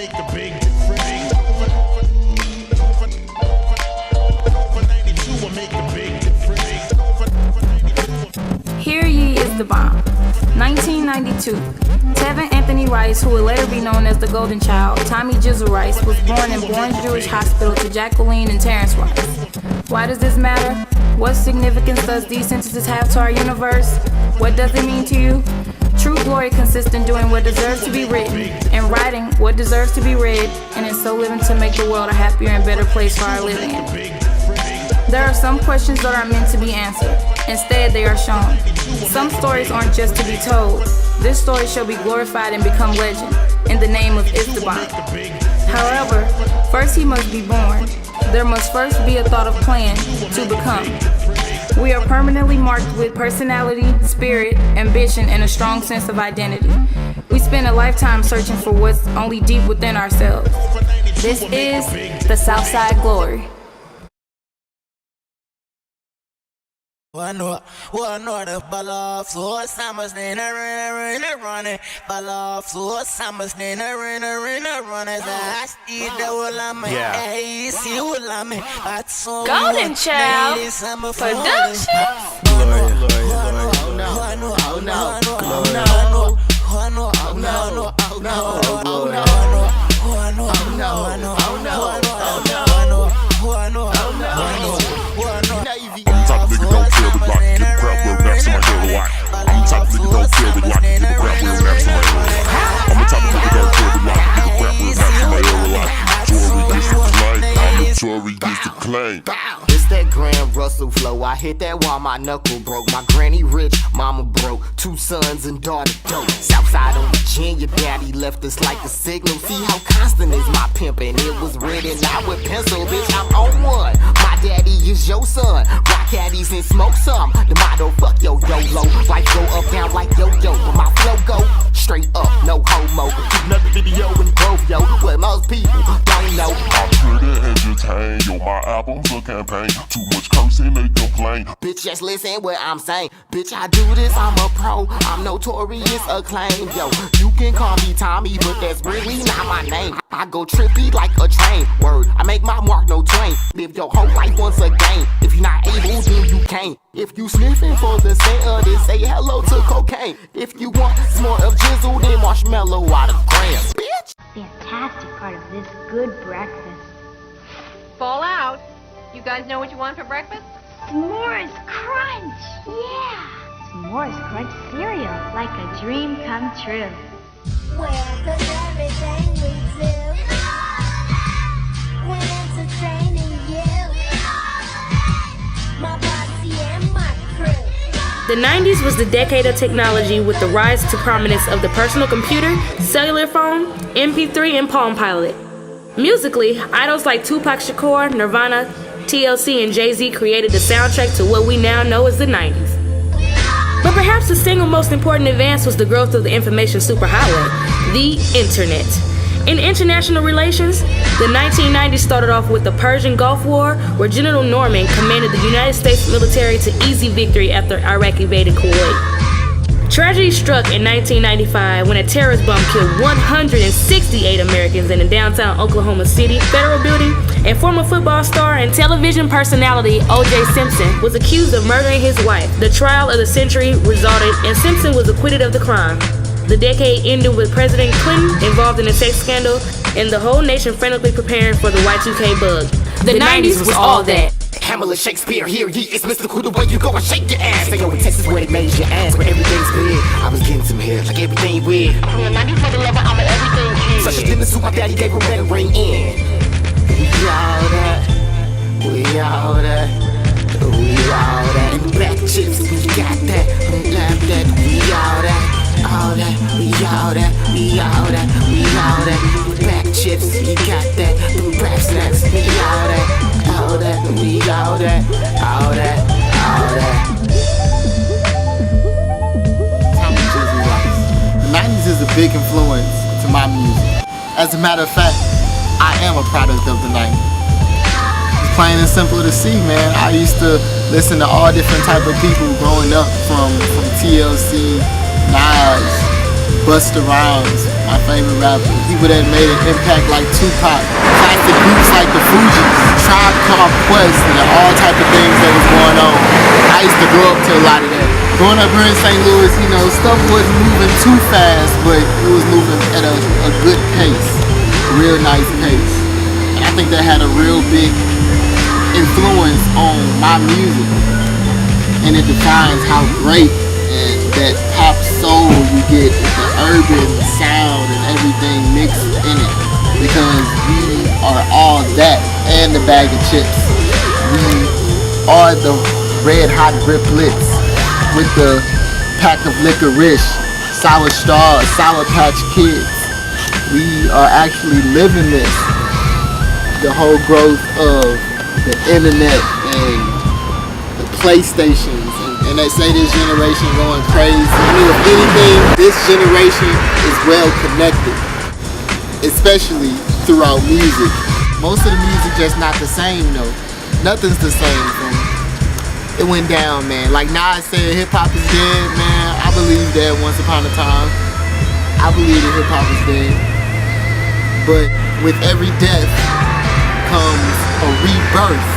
make a big difference. Over 92 will make a big difference. Here Yee Izdabomb, 1992. Tevin Anthony Rice, who would later be known as the Golden Child, Tommy JiZoo Rice, was born in Bourne Jewish Hospital to Jacqueline and Terrence Rice. Why does this matter? What significance does these sentences have to our universe? What does it mean to you? True glory consists in doing what deserves to be written, and writing what deserves to be read, and in so living to make the world a happier and better place for our living in. There are some questions that aren't meant to be answered. Instead, they are shown. Some stories aren't just to be told. This story shall be glorified and become legend in the name of Izdabomb. However, first he must be born. There must first be a thought of plan to become. We are permanently marked with personality, spirit, ambition, and a strong sense of identity. We spend a lifetime searching for what's only deep within ourselves. This is the Southside glory. One the ball off, so summers then running. Ball off, so summers then running. I see the whole of me, hey, see what I mean. Golden Child Productions. It's that Grand Russell flow. I hit that while my knuckle broke. My granny rich, mama broke. 2 sons and daughter dope. Southside on Virginia, daddy left us like a signal. See how constant is my pimpin'? It was written out with pencil, bitch, I'm on one. My daddy is your son. Rock caddies and smoke some. The motto, fuck yo YOLO. Life go up, down like yo-yo. But my flow go straight up, no homo. Keep another video in growth, yo. What most people don't know. I'm here to entertain, yo, my album's a campaign. Too much cursing, they complain. Bitch, just listen what I'm saying. Bitch, I do this, I'm a pro. I'm notorious acclaim, yo. You can call me Tommy, but that's really not my name. I go trippy like a train. Word, I make my mark, no twain. Live your whole life once again. If you're not able, then you can't. If you sniffing for the scent of this, say hello to cocaine. If you want more of jizzle, then marshmallow out of grams, bitch. Fantastic part of this good breakfast. Fall out. You guys know what you want for breakfast? S'mores Crunch! Yeah! S'mores Crunch cereal, like a dream come true. Well, 'cause everything we do, we're entertaining you, my posse and my crew. The 90s was the decade of technology with the rise to prominence of the personal computer, cellular phone, MP3, and Palm Pilot. Musically, idols like Tupac Shakur, Nirvana, TLC, and Jay-Z created the soundtrack to what we now know as the 90s. But perhaps the single most important advance was the growth of the information superhighway, the internet. In international relations, the 1990s started off with the Persian Gulf War, where General Norman commanded the United States military to easy victory after Iraq invaded Kuwait. Tragedy struck in 1995 when a terrorist bomb killed 168 Americans in a downtown Oklahoma City federal building, and former football star and television personality O.J. Simpson was accused of murdering his wife. The trial of the century resulted, and Simpson was acquitted of the crime. The decade ended with President Clinton involved in a sex scandal, and the whole nation frantically preparing for the Y2K bug. The 90s was all that. Hamlet Shakespeare, here he is mystical, the way you go and shake your ass. They go in Texas where they made your ass, where everything's big. I was getting some hair, like everything weird. From the 90s for the lover, I'm an everything kid. Such a dinner suit, my daddy gave a red ring in. We all that, we all that, we all that. And black chips, we got that, we got that. We all that, all that, we all that, we all that, we all that. Black chips, we got that, them rap snacks, we all that. All that, we all that, all that, all that. Tommy JiZoo Rice. The 90s is a big influence to my music. As a matter of fact, I am a product of the 90s. It's plain and simple to see, man. I used to listen to all different type of people growing up, from TLC, Nas, Busta Rhymes, my favorite rappers. People that made an impact like Tupac. Classic groups like the Fugees, Tribe Called Quest, and all type of things that was going on. I used to grow up to a lot of that. Growing up here in St. Louis, you know, stuff wasn't moving too fast, but it was moving at a good pace, a real nice pace. And I think that had a real big influence on my music. And it defines how great and that pop soul you get with the urban sound and everything mixed in it. Because we are all that and the bag of chips. We are the red hot riplets with the pack of licorice, sour straws, Sour Patch Kids. We are actually living this. The whole growth of the internet and the PlayStations, and they say this generation going crazy. I mean, if anything, this generation is well connected, especially throughout music. Most of the music just not the same though. Nothing's the same for me. It went down, man. Like Nas said, hip-hop is dead, man. I believe that once upon a time. I believe that hip-hop is dead. But with every death comes a rebirth.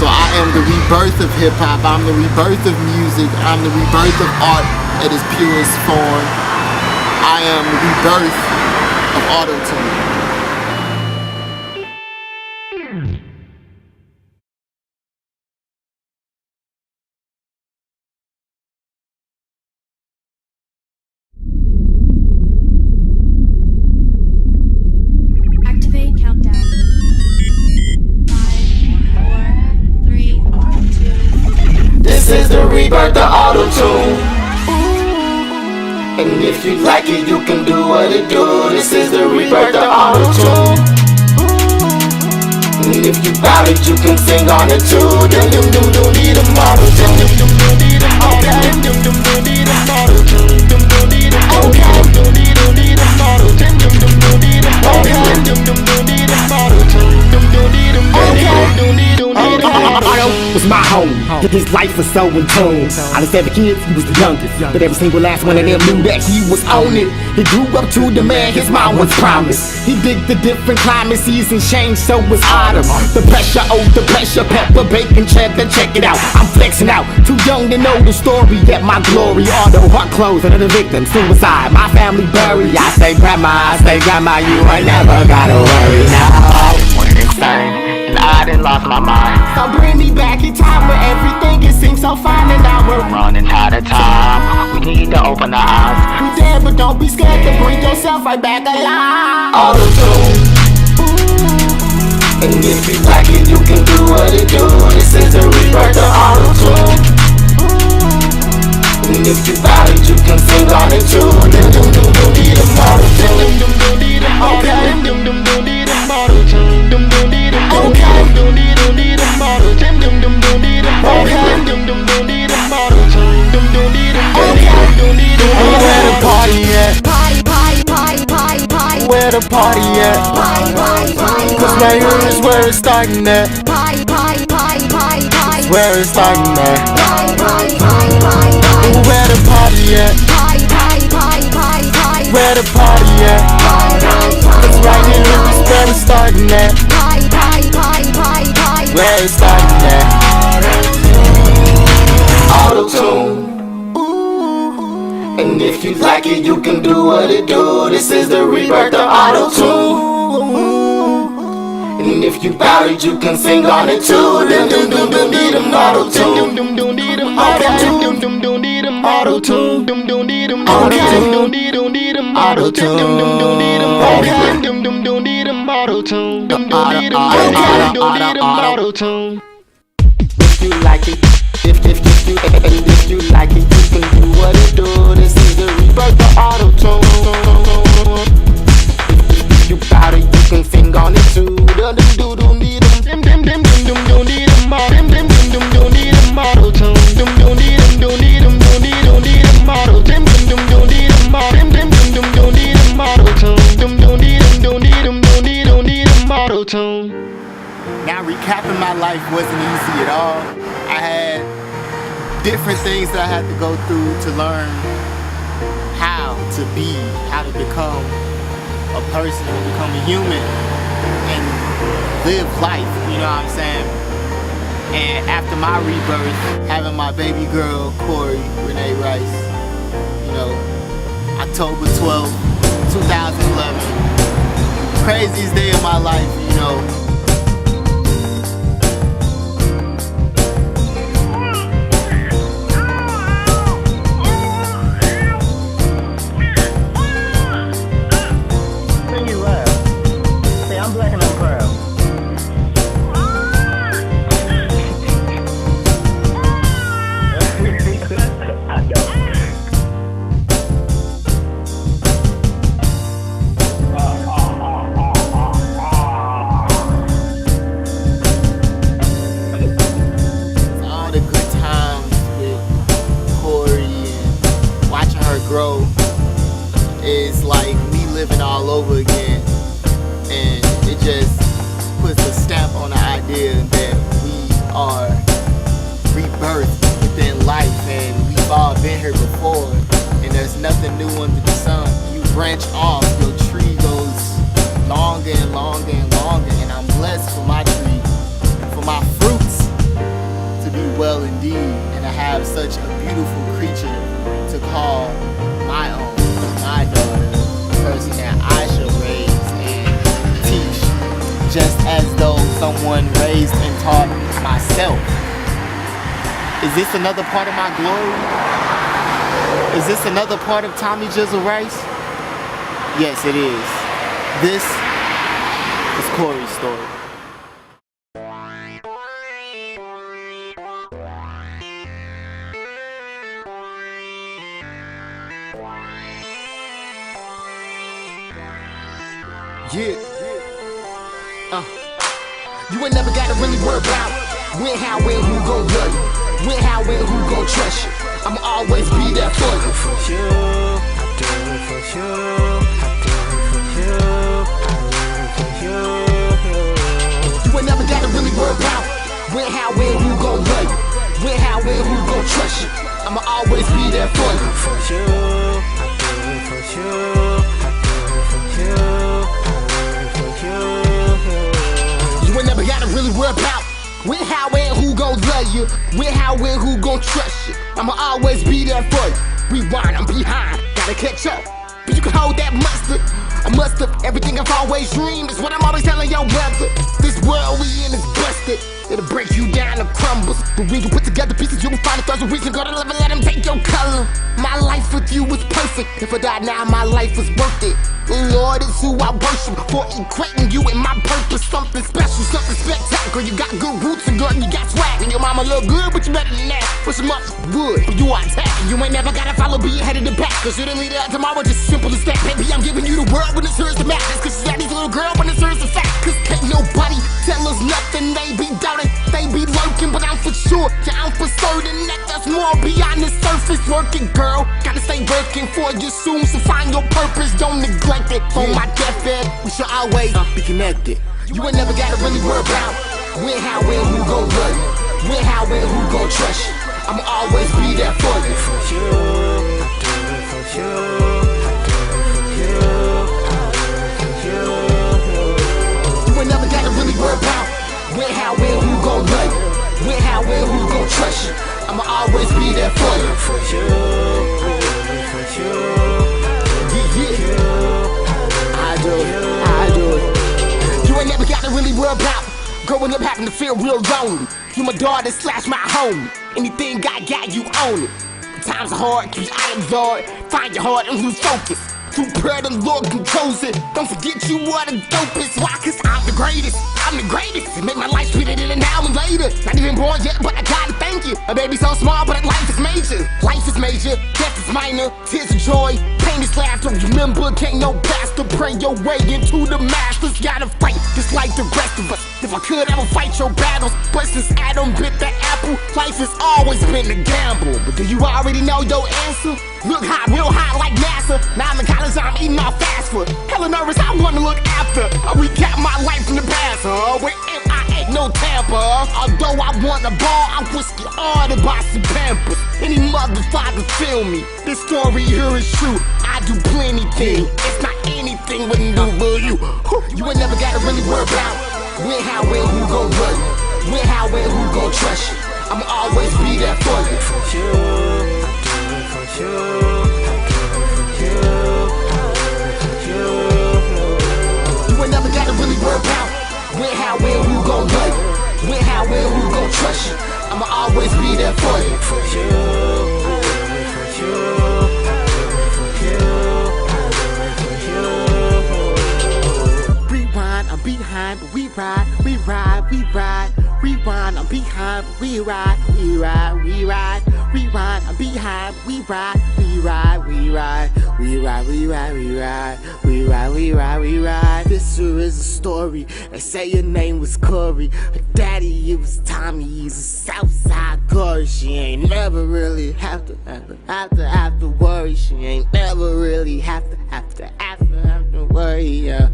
So I am the rebirth of hip-hop. I'm the rebirth of music. I'm the rebirth of art at its purest form. I am the rebirth of auto-tune. Activate countdown. 5, 4, 3, 2. This is the rebirth of auto-tune. And if you like it, you can do what it do. This is the rebirth of auto-tune. And if you bout it, you can sing on it too. Dum dum dum dum dee dum auto-tune. Dum dum dum dee dum auto-tune. Dum dum dum dee dum auto-tune. Dum dum dee dum auto-tune. Dum dum dee dum auto-tune. Dum dum dum dee dum auto-tune. Dum dum dum dee dum auto-tune. Dum dum dee dum auto-tune. Auto was my home. His life was so in tune. Out of 7 kids, he was the youngest, but every single last one of them knew that he was on it. He grew up to the man his mom was promised. He digged the different climate, seasons change, so was autumn. The pressure, oh the pressure, pepper, bacon, cheddar, check it out. I'm flexing out, too young to know the story, yet my glory. Auto, heart closed, another victim, suicide. My family buried. I say grandma, you ain't never gotta worry now. Went insane, and I done lost my mind. So bring me back in time where everything it seems so fine, and now we're running out of time. We need to open our eyes. We dead, but don't be scared to bring yourself right back alive. Auto-tune. And if you like it, you can do what it do. This is the rebirth of auto-tune. And if you bout it, you can sing on it too. Dum dum dum dum dee dum auto-tune. Dum dum dum dee dum auto-tune. Dum dum dum dee dum auto-tune. Dum dum dee dum auto-tune. Dum dum dee dum auto-tune. Dum dum dum dee dum auto-tune. Dum dum dum dee dum auto-tune. Dum dum dee dum auto-tune. Where the party at? Where the party at? Cause right here is where it's starting at. Where it's starting at. Where the party at? Where the party at? Cause right here is where it's starting at. Where it's starting at. Auto-tune. And if you like it, you can do what it do. This is the rebirth of auto-tune. And if you bout it, you can sing on it too. Dum dum dum dum dee dum auto-tune. Dum dum dee dum auto-tune. Dum dum dum dee dum auto-tune. Dum dum dee dum auto-tune. Dum dee dum dee dum auto-tune. Dum dum dum dee dum auto-tune. Dum dum dum dee dum auto-tune. Dum dum dee dum auto-tune. Dum dee dum auto-tune. If you like it, if you like it, you can do what it do. This is the rebirth of auto-tune. If you bout it, you can sing on it too. Dum dum dum dum dee dum dum dum dum dum dee dum dum dum dum dum dee dum auto-tune. Dum dum dee dum dum dee dum dee dum auto-tune. Dum dum dum dee dum dum dum dee dum auto-tune. Dum dum dee dum dee dum auto-tune. Now recapping my life wasn't easy at all. I had different things that I had to go through to learn how to be, how to become a person, become a human, and live life, you know what I'm saying? And after my rebirth, having my baby girl, Corey Renee Rice, you know, October 12th, 2011, craziest day of my life, you know. It's like me living all over again, and it just puts a stamp on the idea that we are rebirthed within life, and we've all been here before, and there's nothing new under the sun. You branch off, your tree goes longer and longer and longer, and I'm blessed for my tree, for my fruits to be well indeed, and I have such a beautiful creature to call my own. My daughter, the person that I shall raise and teach, just as though someone raised and taught myself. Is this another part of my glory? Is this another part of Tommy JiZoo Rice? Yes, it is. This is Corey's story. Yeah. You ain't never gotta really worry about when, how, when, who gon' love you. When, how, when, who gon' trust you. I'ma always be there for you. For you, I do it for you. I do it for you. I do it for you. You ain't never gotta really worry about when, how, when, who gon' love you. When, how, when, who gon' trust you. I'ma always be there for you. For you, I do it for you. I do it for you. You ain't never gotta really worry about when, how, and who gon' love you. When, how, and who gon' trust you. I'ma always be there for you. Rewind, I'm behind, gotta catch up. But you can hold that mustard. I must have everything I've always dreamed is what I'm always telling your brother. This world we in is busted. It'll break you down to crumbles. But when you put together pieces, you will find a thousand reasons. Go to live and let them take your color. My life with you was perfect. If I died now, my life was worth it. The Lord is who I worship for equating you and my purpose. Something special, something spectacular. You got good roots and girl, you got swag. And your mama look good, but you better than that. But some up wood, you are attacking. You ain't never gotta follow, be ahead of the back. Cause you didn't lead out tomorrow, just simple as that. Baby, I'm giving you the world when it serves the madness. Cause you got these little girl when it serves the fact. Cause can't nobody tell us nothing. They be doubting, they be lurking. But I'm for sure, yeah, I'm for certain that there's more beyond the surface. Working, girl, gotta stay working for you soon. So find your purpose, don't neglect it. On my deathbed, we should always be connected. You ain't never gotta really worry about when, how, when, who gon' love you. When, how, when, who gon' trust you. I'ma always be there for you. For you, I do it for you. I do it for you. I do it for you. You ain't never gotta really worry about when, how, when, who gon' love you. When, how, when, who gon' trust you. I'ma always be there for you. For you, I do it for you. I do it. You ain't never gotta really worry about growing up having to feel real lonely. You my daughter / my homie. Anything I got, you own it. Times are hard, keep your items Lord. Find your heart and lose focus. Through prayer, the Lord controls it. Don't forget you are the dopest. Why? Cause I'm the greatest. I'm the greatest. It make my life sweeter than an hour later. Not even born yet, but I gotta thank you. A baby so small, but life is major. Life is major, death is minor. Tears of joy, pain is laughter. Remember, can't no pastor pray your way into the masters. Gotta fight just like the rest of us. If I could, I would fight your battles. But since Adam bit the apple, life has always been a gamble. But do you already know your answer? Look high, real high like NASA. Now I'm in college, I'm eating off fast food. Hella nervous, I wanna look after. I recap my life in the past, where I ain't no Tampa. Although I want a ball, I'm whiskey ordered by some Pampers. Any Father, feel me. This story here is true. I do plenty things. It's not anything wouldn't do for you. You ain't never gotta really worry about when, how, and who gon' love you. When, how, and who gon' trust you. I'ma always be there for you. For you, I do it for you. You ain't never gotta really worry about when, how, and who gon' love you. When, how, and who gon' trust you. I'ma always be there for you. For you, I do it for you. Rewind, I'm behind, but we ride, we ride, we ride. Rewind, I'm behind, but we ride, we ride, we ride. Rewind, I'm behind, but we ride, we ride, we ride. We ride, we ride, we ride. We ride, we ride, we ride. This here is a story. They say your name was Corey. Her daddy, it was Tommy. He's a Southside girl. She ain't never really have to worry. She ain't never really have to worry, yeah.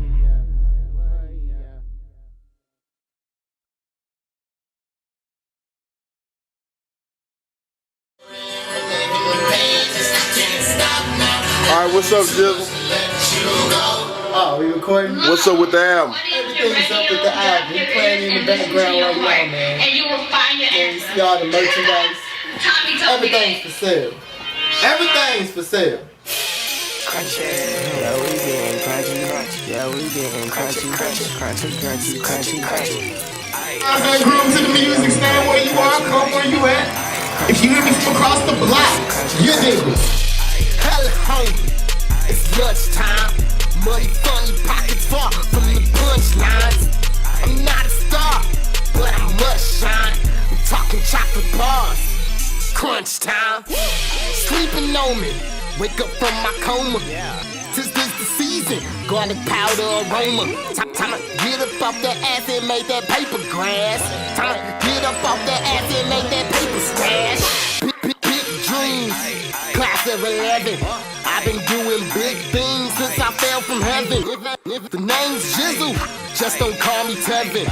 Alright, what's up, Jizzle? Oh, we recording? What's up with the album? Everything's up with the album. We playing in the background right now, man. And you will find your And you see all the merchandise. Everything's for sale. Everything's for sale. Crunchy, yeah we getting crunchy, yeah we getting crunchy, crunchy, crunchy, crunchy, crunchy. Hey, groove to the music, stand where you are, come where you at. If you hear me from across the block, you dig it. Hella hungry, it's lunchtime. Money, funny, pockets far from the punchlines. I'm not a star, but I must shine. I'm talking chocolate bars, crunch time. Sleeping on me, wake up from my coma. Tis this the season, garlic powder aroma. Time to get up off that ass and make that paper grass. Time to get up off that ass and make that paper stash. Big dreams, class of 11. I've been doing big things since I fell from heaven. If the name's JiZoo, just don't call me Tevin.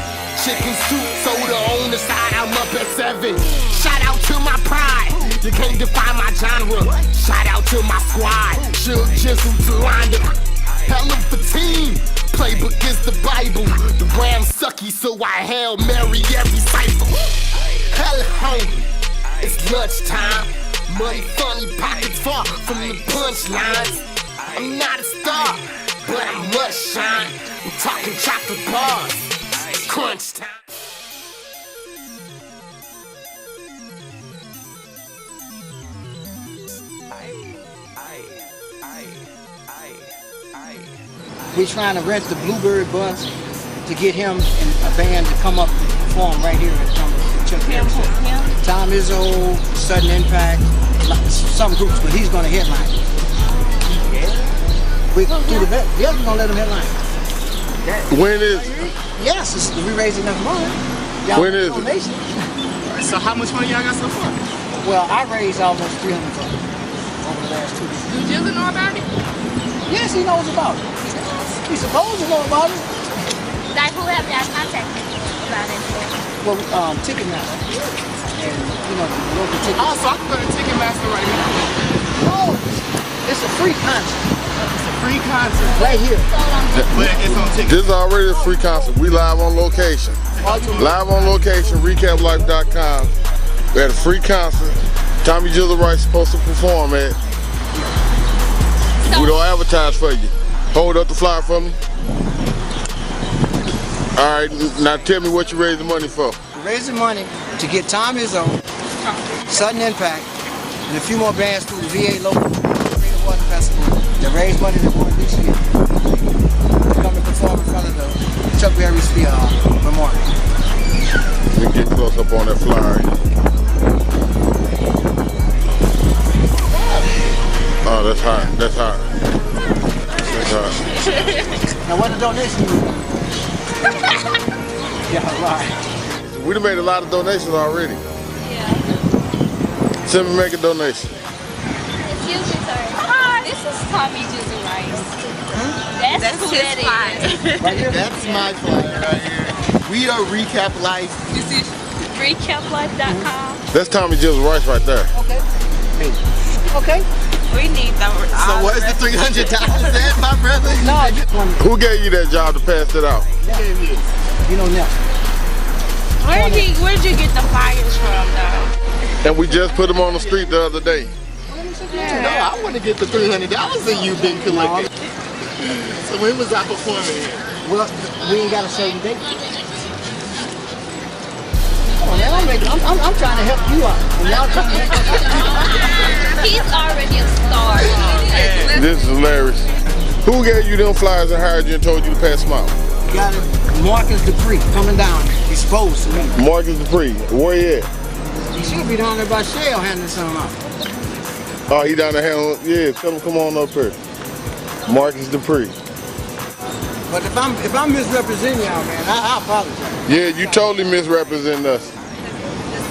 Chicken soup, soda on the side, I'm up at 7. Shout out to my pride, you can't define my genre. Shout out to my squad, Shook, JiZoo, Talanda. Hell of a team, playbook is the Bible. The Rams sucky, so I Hail Mary every cycle. Hella hungry, it's lunchtime. Money, funny, pockets far from the punchlines. I'm not a star, but I must shine. I'm talking chocolate bars, crunch time. We're trying to rent the Bluebird bus to get him and a band to come up and perform right here at Chuck Berry. Tommy JiZoo, Sudden Impact, some groups, but he's going to headline. We're going to let him headline. When is it? Yes, we're raising enough money. When is it? So how much money y'all got so far? Well, I raised almost $300 over the last 2 weeks. Do JiZoo know about it? Yes, he knows about it. He's supposed to know about it. Like, who have y'all contacted about it? Well, Ticketmaster. And, you know, the local ticket. Oh, so I can go to Ticketmaster right now. No, it's a free concert. It's a free concert. Right here. But it's on Ticket. This is already a free concert. We live on location. Live on location, recaplife.com. We had a free concert. Tommy JiZoo Rice supposed to perform at. We don't advertise for you. Hold up the flyer for me. All right, now tell me what you raised the money for. We're raising money to get Tommy JiZoo, Sudden Impact, and a few more bands through the VA local Creative Water Festival to raise money to work this year. They come to perform in front of the Chuck Berry Memorial. Let me get close up on that flyer. Oh, that's hot. That's hot. That's hot. Now what the donation is? Yeah, right. We done made a lot of donations already. Yeah. Send me make a donation. Excuse me, sir. Hi. This is Tommy JiZoo Rice. That's who that is. Right here? That's my flyer right here. We are Recap Life. Recaplife.com. That's Tommy JiZoo Rice right there. Okay. me. Okay? We need them. So where's the $300 at, my brother? No, I just wanted. Who gave you that job to pass it out? You know Nelson. Where'd you get the flyers from, though? And we just put them on the street the other day. No, I want to get the $300 that you've been collecting. So when was I performing here? Well, we ain't got a certain date. Come on, man, I'm trying to help you out. And y'all trying to help He's already a star. This is hilarious. Who gave you them flyers and hired you and told you to pass them out? You got it. Marcus Dupree coming down. He's supposed to be. Marcus Dupree. Where he at? He should be down there by Shell handing something out. Oh, he down there. Yeah, tell him come on up here. Marcus Dupree. But if I'm misrepresenting y'all, man, I apologize. Yeah, you totally misrepresenting us.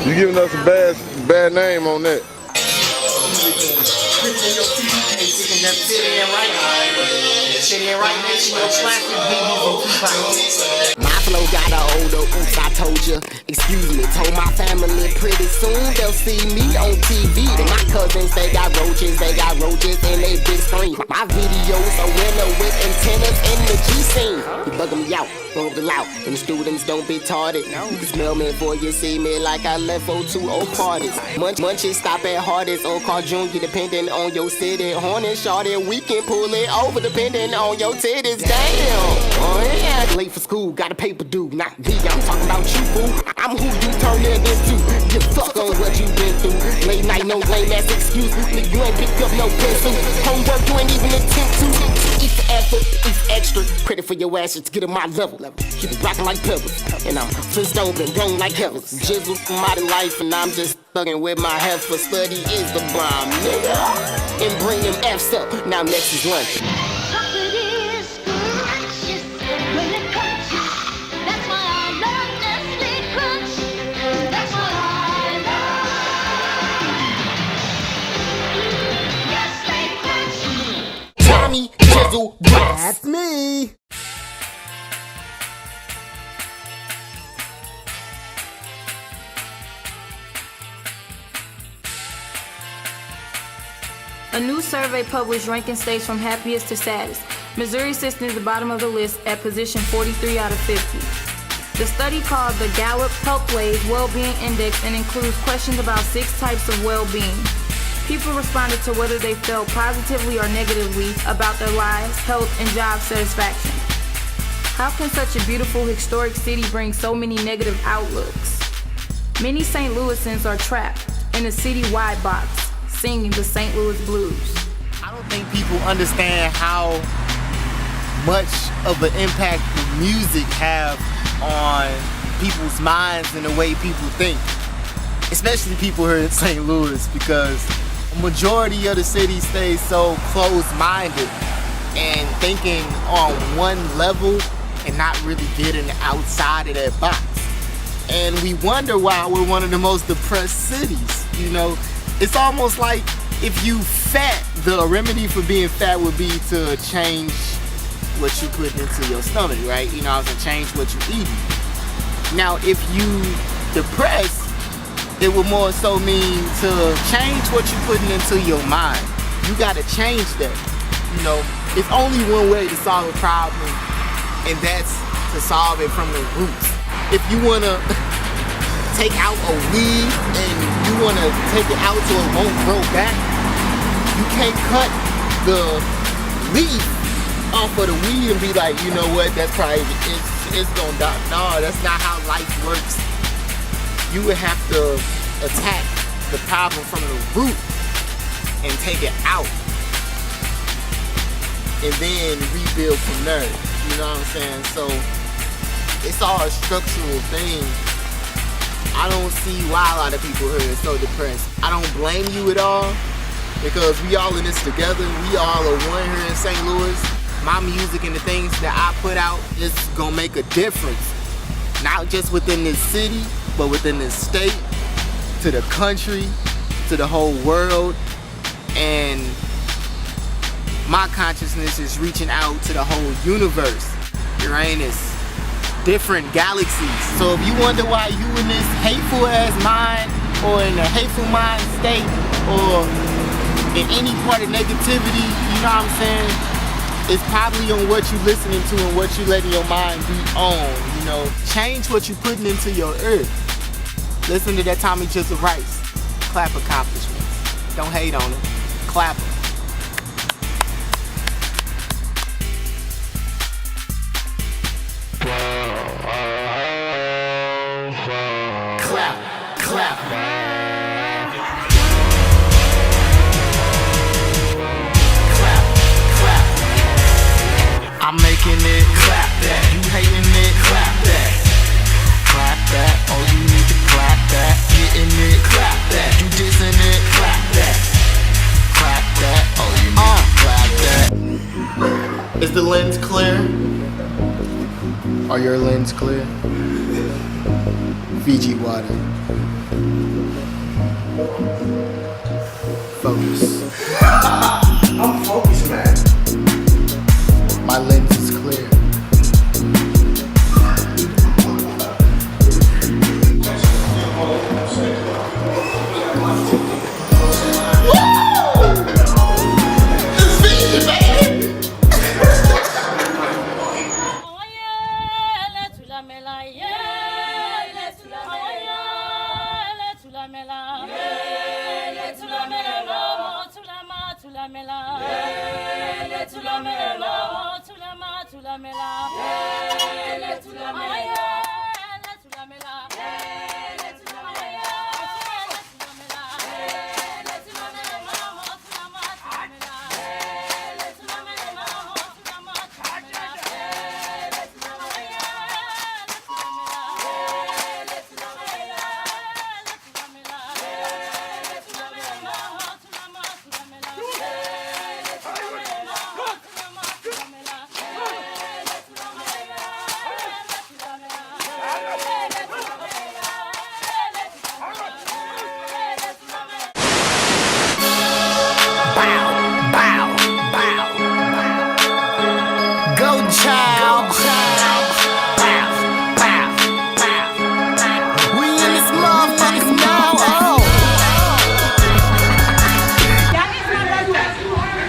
You giving us a bad name on that. My flow got a older, oops, I told you. Excuse me, told my family pretty soon they'll see me on TV. And my cousins, they got roaches in they big screen. My videos a winner with antennas in the G scene. You bugging me out, roll the loud, and the students don't be tarded. You can smell me before you see me like I left 02 parties. Munchies stop at Hardest or Carl Jr. depending on your city. Hornet shorty, we can pull it over depending on your titties. Damn, oh yeah. Late for school, got a paper due. Not me, I'm talking about you, fool. I'm who you turn it into. Give fuck on what you been through. Late night, no lame ass excuse. Nigga, you ain't pick up no pencil. Homework, you ain't even attempt to. Eat the effort, eat extra. Credit for your asses to get on my level. Keep it rocking like pebbles. And I'm Flintstone and blown like heavens. Jizzle from modern life, and I'm just thugging with my heifer. Study is the bomb, nigga. And bring them F's up. Now next is lunch. Chocolate is scrumptious when it crunches. That's why I love Nestle Crunch. That's why I love Nestle Crunch. Tommy JiZoo Rice. That's me. A new survey published ranking states from happiest to saddest. Missouri sits near the bottom of the list at position 43 out of 50. The study called the Gallup Healthways Wellbeing Index and includes questions about 6 types of well-being. People responded to whether they felt positively or negatively about their lives, health, and job satisfaction. How can such a beautiful, historic city bring so many negative outlooks? Many St. Louisans are trapped in a city-wide box, singing the St. Louis blues. I don't think people understand how much of an impact the music have on people's minds and the way people think, especially people here in St. Louis, because a majority of the city stays so closed-minded and thinking on one level and not really getting outside of that box. And we wonder why we're one of the most depressed cities, you know. It's almost like if you fat, the remedy for being fat would be to change what you put into your stomach, right? You know, I was gonna change what you eat. Now, if you depressed, it would more so mean to change what you putting into your mind. You gotta change that. You know, it's only one way to solve a problem, and that's to solve it from the roots. If you wanna take out a weed and you want to take it out so it won't grow back, you can't cut the leaf off of the weed and be like, you know what, that's probably, it's gonna die. No, that's not how life works. You would have to attack the problem from the root and take it out and then rebuild from there. You know what I'm saying? So it's all a structural thing. I don't see why a lot of people here are so depressed. I don't blame you at all, because we all in this together. We all are one here in St. Louis. My music and the things that I put out is gonna make a difference. Not just within this city, but within this state, to the country, to the whole world. And my consciousness is reaching out to the whole universe, Uranus, different galaxies. So if you wonder why you in this hateful ass mind or in a hateful mind state or in any part of negativity, you know what I'm saying? It's probably on what you listening to and what you letting your mind be on, you know. Change what you putting into your ear. Listen to that Tommy JiZoo Rice. Clap accomplishments. Don't hate on them. Clap them. Clap, clap. I'm making it clap that. You hating it, clap that. Clap that. Oh, you need to clap that. Getting it, clap that. You dissing it, clap that. Clap that. Oh, you need to clap that. Is the lens clear? Are your lens clear? Fiji water. Focus. I'm focused, man. My lens is clear.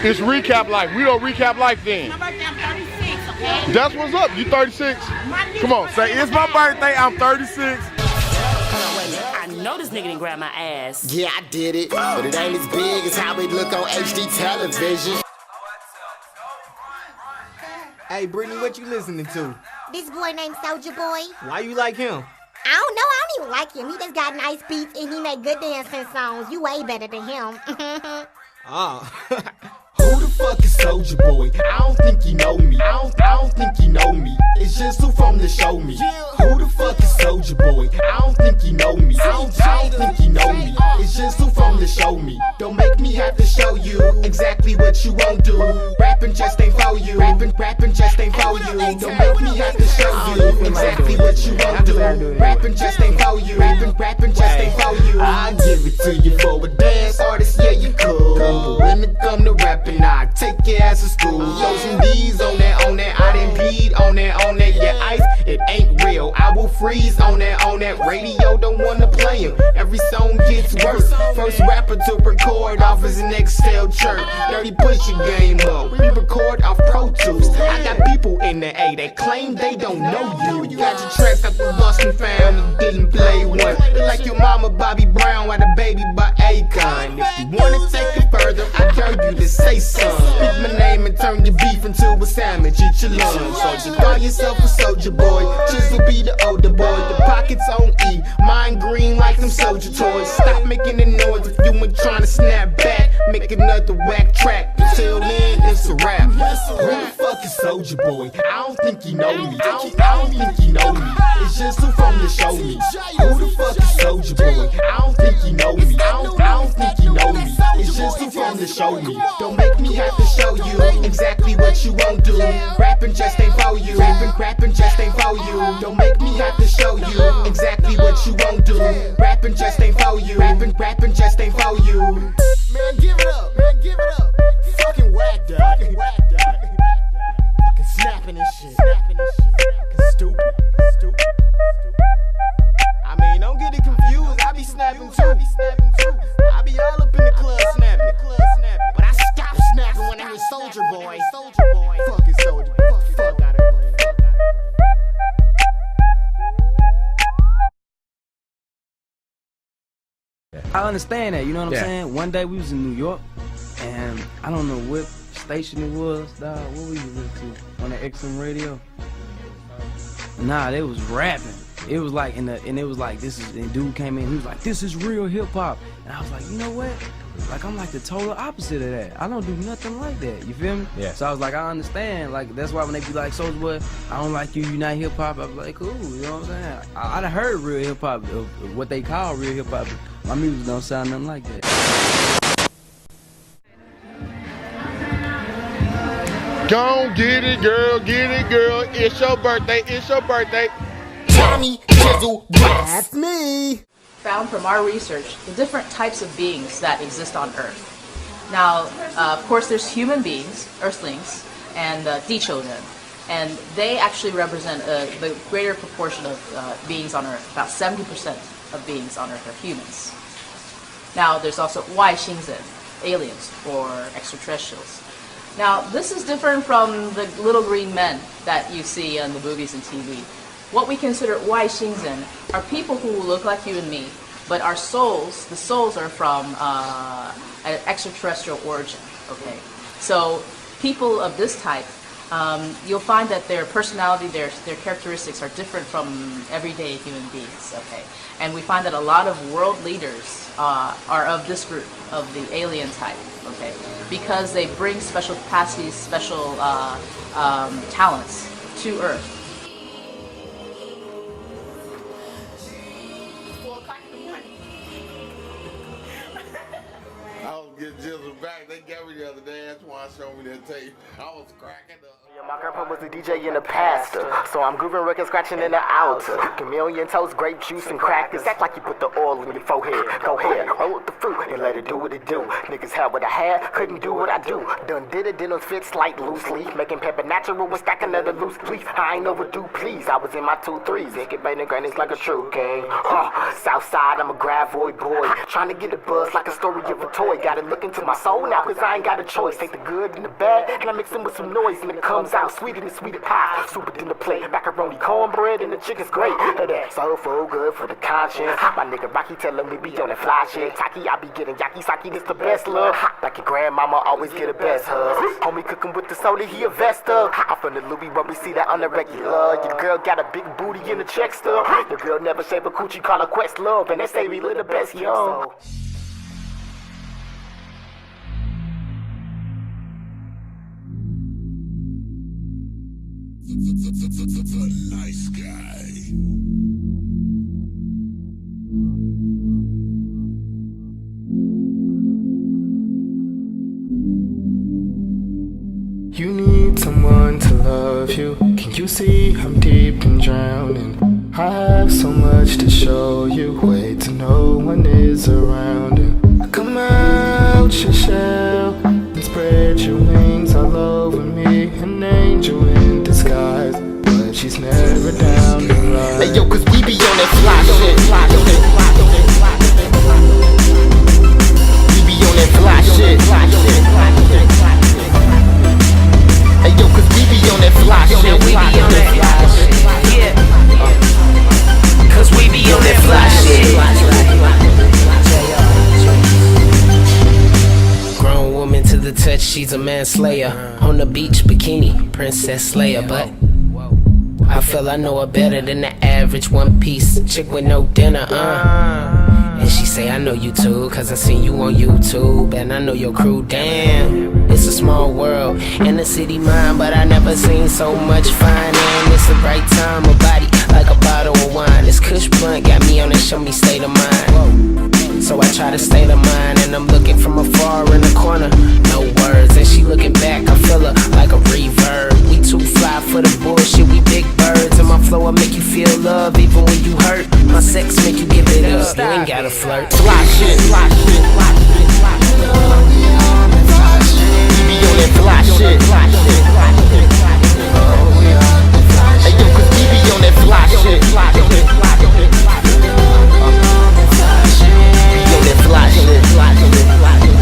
It's recap life. We don't recap life then. My birthday, I'm 36, okay? That's what's up. You 36? Come on, say it's my birthday. I'm 36. I know this nigga didn't grab my ass. Yeah, I did it, but it ain't as big as how it look on HD television. Hey, Brittany, what you listening to? This boy named Soulja Boy. Why you like him? I don't know. I don't even like him. He just got nice beats and he make good dancing songs. You way better than him. Oh. Who the fuck is Soulja Boy? I don't think he know me. I don't think he know me. It's just who from the show me. Who the fuck is Soulja Boy? I don't think he know me. I don't think he know me. It's just who from the show me. Don't make me have to show you exactly what you won't do. Rapping just ain't for you. Rapping just ain't for you. Don't make me have to show you exactly what you won't do. Rapping just ain't for you. Rapping just ain't for you. I give it to you for a dance artist. Yeah, you cool. But when it come to rapping, I take your ass to school. Throw some D's on that. I didn't bleed on that. Yeah, ice, it ain't real. I will freeze on that. Radio don't wanna play him. Every song gets worse. First rapper to record off his next Excel chirp. Dirty push your game up. We record off Pro Tools. I got people in the A that claim they don't know you. You got your tracks out the lost and found and didn't play one. Look like your mama Bobby Brown while the baby by Akon. If you wanna take it further, I dare you to say something. Pick my name and turn your beef into a sandwich. Eat your lunch. So you call yourself a Soulja Boy. JiZoo be the older boy. The pockets on E. Mine green like them soldier toys. Stop making the noise if you ain't trying to snap back. Make another whack track. Until then, it's a rap. Who the fuck is Soulja Boy? I don't think he know me. I don't think he know me. It's just who from the show me. Who the fuck is Soulja Boy? I don't think he know me. I don't think he know me. It's just who from the show me. Don't make me have to show you exactly what you won't do. Rapping just ain't for you. Rapping just ain't for you. Don't make me have to show you exactly what you won't do. Rapping just ain't for you. Rapping just ain't for you. Man, give it up. Man, give it up. Fucking whack, dog. Fucking snapping and shit. Fucking stupid. I mean, don't get it confused. I be snapping too. I understand that, you know what Yeah. I'm saying? One day we was in New York, and I don't know what station it was, dog. What we was listening to on the XM radio? Nah, they was rapping. It was like, and it was like, and dude came in, he was like, this is real hip hop. And I was like, you know what? Like, I'm like the total opposite of that. I don't do nothing like that. You feel me? Yeah. So I was like, I understand. Like, that's why when they be like, Soulja Boy, I don't like you not hip hop. I was like, cool. You know what I'm saying? I done heard real hip hop, what they call real hip hop. My music don't sound nothing like that. Gon' get it, girl, it's your birthday. Tommy JiZoo Rice. That's me. Found from our research the different types of beings that exist on Earth. Now, of course, there's human beings, Earthlings, and children, and they actually represent the greater proportion of beings on Earth. About 70% of beings on Earth are humans. Now, there's also Xingzhen, aliens or extraterrestrials. Now, this is different from the little green men that you see in the movies and TV. What we consider Xingzhen are people who look like you and me, but our souls, the souls are from an extraterrestrial origin, okay? So people of this type, you'll find that their personality, their characteristics are different from everyday human beings, okay? And we find that a lot of world leaders are of this group, of the alien type, okay? Because they bring special capacities, special talents to Earth. I was getting Jizzle back. They got me the other day. That's why I showed me that tape. I was cracking up. My grandpa was a DJ and a pastor, so I'm grooving records, scratching in the altar. Chameleon toast, grape juice, and crackers. Act like you put the oil in your forehead. Go ahead, roll with the fruit and let it do what it do. Niggas had what I had, couldn't do what I do. Done did it, didn't fit slight loosely. Making pepper natural and stacking another loose leaf. I ain't overdue, please. I was in my 2-3s, incubating grannies like a true king. Southside, I'm a gravoid boy, trying to get a buzz like a story of a toy. Gotta look into my soul now, cause I ain't got a choice. Take the good and the bad, and I mix them with some noise, and it comes out sweeter than sweeter pie. Super than the plate, macaroni, cornbread, and the chicken's great. That soulful good for the conscience. My nigga Rocky telling me be on that fly shit. Taki, I be getting yakisaki, this the best love. Like your grandmama always get the best hugs. Homie cooking with the soda, he a vesta. I'm from the Louis, but we see that on the regular. Your girl got a big booty in the check stub. Your girl never shave a coochie, call her Quest Love, and they say we live the best young. The nice guy. You need someone to love you. Can you see I'm deep and drowning? I have so much to show you. Wait till no one is around. And come out your shell and spread your wings all over me. An angel in disguise, but she's never down to ride. Hey yo, cause we be on that fly shit. We be on that fly shit. Hey yo, cause we be on that fly shit. We be on that fly shit. Yeah. Cause we be on that fly shit. Grown woman to the touch, she's a manslayer. On the beach, bikini, princess slayer. But I feel I know her better than the average one piece chick with no dinner, And she say, I know you too, cause I seen you on YouTube. And I know your crew, damn. It's a small world, and a city mind, but I never seen so much fine. And it's the right time, a body like a bottle of wine. This Kush blunt got me on it, show me state of mind. So I try to state of mind, and I'm looking from afar in the corner. No words, and she looking back, I feel her like a reverb. We too fly for the bullshit, we big birds. And my flow will make you feel love, even when you hurt. My sex make you give it up, you ain't gotta flirt. Fly shit, fly shit, fly shit, fly shit. We be on that fly shit, fly shit, fly shit, fly shit. Hey yo, cause we be on that fly shit, fly shit, fly shit, fly shit. We on that fly shit, fly shit, fly shit.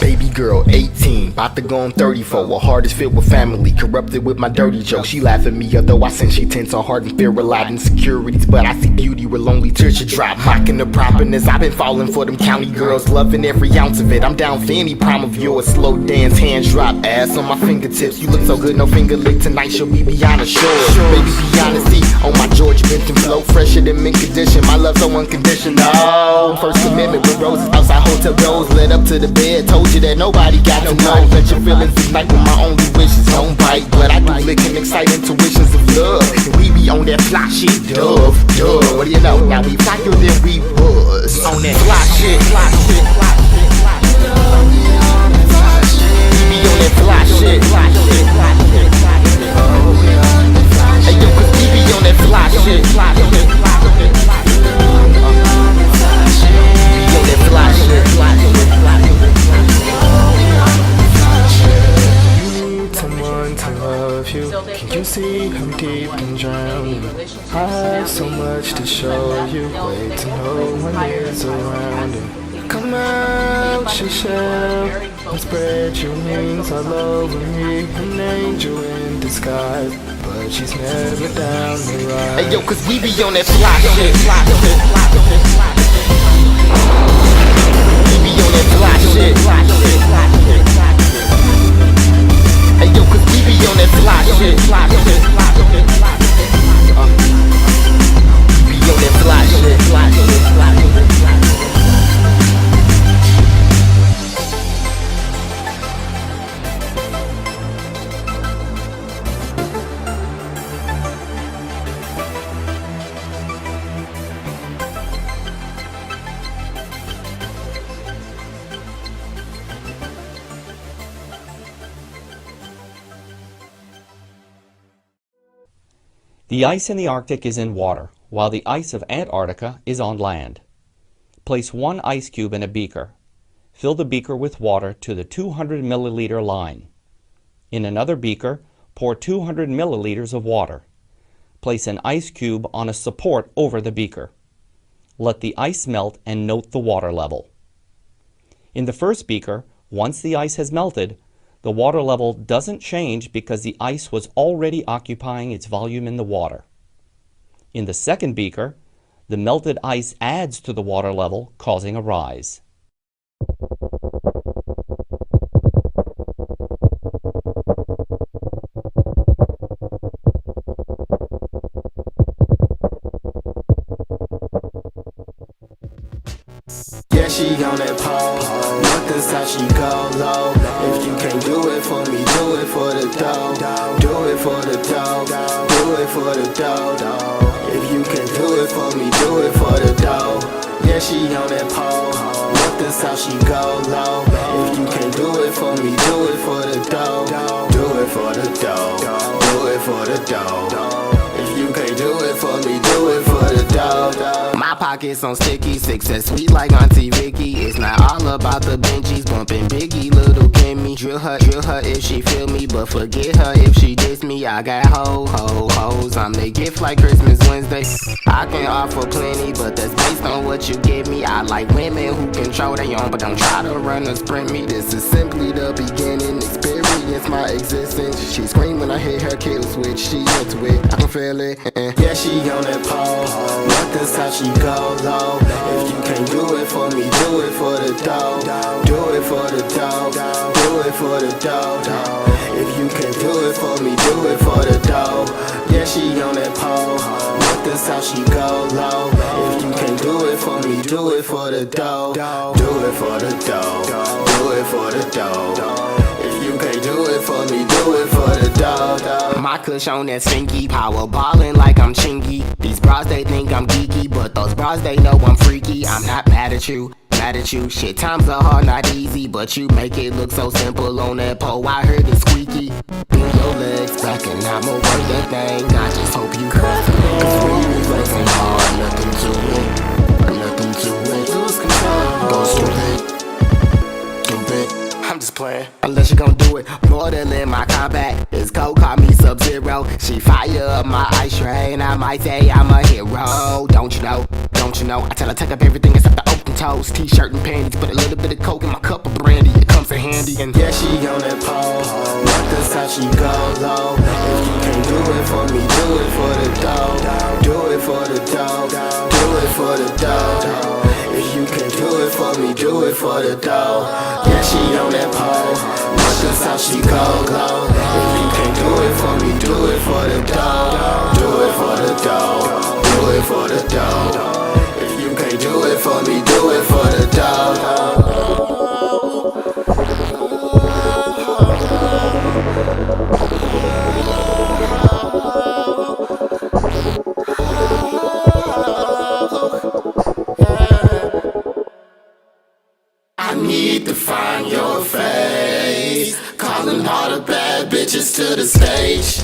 Baby girl, 18, about to go on 34. Her heart is filled with family, corrupted with my dirty jokes. She laugh at me, although I sense she tends her heart and fear a lot insecurities. But I see beauty where lonely tears should drop. Mocking the properness, I've been falling for them county girls, loving every ounce of it. I'm down for any prime of yours. Slow dance, hands drop, ass on my fingertips. You look so good, no finger lick. Tonight she'll be beyond the shore. Baby, be honest, see, on my George Benton flow, fresher than mint condition. My love so unconditional. First Amendment with roses outside hotel doors, led up to the bed. Told you that nobody got to know. Let your feelings ignite when my only wishes don't bite. But I do lick and excite intuitions of love. And we be on that fly shit, dove. What do you know? Now we flyer than we was. On that fly shit, fly shit, fly shit, fly shit. We be on that fly shit, fly shit, fly shit, fly shit. Hey yo, cause we be on that fly shit, fly shit, fly shit, fly shit. We be on that fly shit, fly shit, fly shit. Someone to love you. Can you see I'm deep and drowning? I have so much to show you. Wait to know when it's around. And come out your shell and spread your wings all over me. An angel in disguise, but she's never down the ride. Hey yo, cause we be on that fly shit, fly shit, fly shit, fly shit. We be on that fly shit, fly shit, fly shit, fly shit. Hey yo, cause we be on that fly shit, fly shit, fly shit, fly shit. We be on that fly shit, fly shit, fly shit, fly shit. The ice in the Arctic is in water, while the ice of Antarctica is on land. Place one ice cube in a beaker. Fill the beaker with water to the 200 milliliter line. In another beaker, pour 200 milliliters of water. Place an ice cube on a support over the beaker. Let the ice melt and note the water level. In the first beaker, once the ice has melted, the water level doesn't change because the ice was already occupying its volume in the water. In the second beaker, the melted ice adds to the water level, causing a rise. Yeah, she on that pole. Nothing's how she go low. If you can't do it for me, do it for the dough. Do it for the dough. Do it for the dough. If you can't do it for me, do it for the dough. Yeah, she on that pole. Nothing's how she go low. If you can't do it for me, do it for the dough. Do it for the dough. Do it for the dough. If you can't do it for me, do it for the dough. My pockets on sticky, success sweet like Auntie Vicky. It's not all about the Benjis, bumping Biggie, little Kimmy. Drill her if she feel me, but forget her if she diss me. I got hoes, I'm the gift like Christmas Wednesday. I can offer plenty, but that's based on what you give me. I like women who control their own, but don't try to run or sprint me. This is simply the beginning, experience my existence. She scream when I hear her kill switch, she into it, I can feel it. Yeah, she on that pole, nothing's how she go low. If you can't do it for me, do it for the dough. Do it for the dough. Do it for the dough. If you can't do it for me, do it for the dough. Yeah, she on that pole. Nothing's how she go low. If you can't do it for me, do it for the dough. Do it for the dough. Do it for the dough. If you can't do it for me, do it for the dough. My kush on that stinky, power ballin' like I'm chinky. These bras they think I'm geeky, but those bras they know I'm freaky. I'm not mad at you. Shit, times are hard, not easy, but you make it look so simple on that pole. I heard it squeaky. Bend your legs back and I'ma work that thing. I just hope you cause when you flexing hard, nothing to it, lose control, go stupid. I'm just playing. Unless you gon' do it more than in my combat. It's cold, call me Sub-Zero. She fire up my ice train. I might say I'm a hero. Don't you know? I tell her take up everything except the open toes. T-shirt and panties, put a little bit of coke in my cup of brandy. It comes keeps it handy. And yeah, she on that pole. Nothing's how she go low. If you can't do it for me, do it for the dough. Do it for the dough. Do it for the dough. If you can't do it for me, do it for the dough. Yeah, she on that pole. Nothing's how she go low. If you can't do it for me, do it for the dough. Do it for the dough. Do it for the dough. If you can't do it for me, do it for the dough. I need to find your face. Calling all the bad bitches to the stage.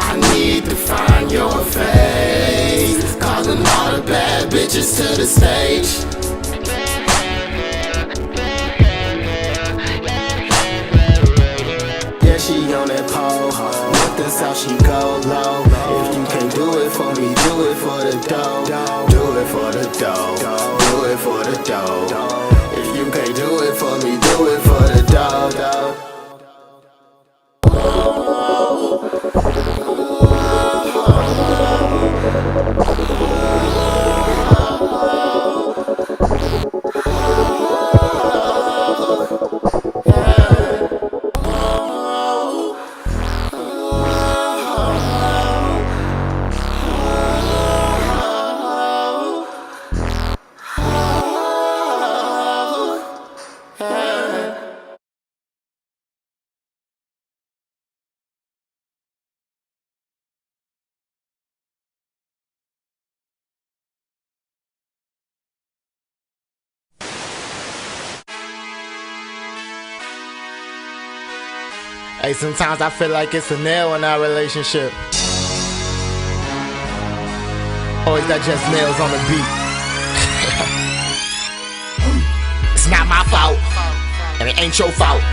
I need to find your face. Calling all the bad bitches to the stage. Yeah, she on that pole. Nothing's how she go low. If you can't do it for me, do it for the dough. Do it for the dough. Do it for the dough. If you can't do it for me, do it for the dough. Hey, sometimes I feel like it's a nail in our relationship. Always that just nails on the beat. It's not my fault, and it ain't your fault.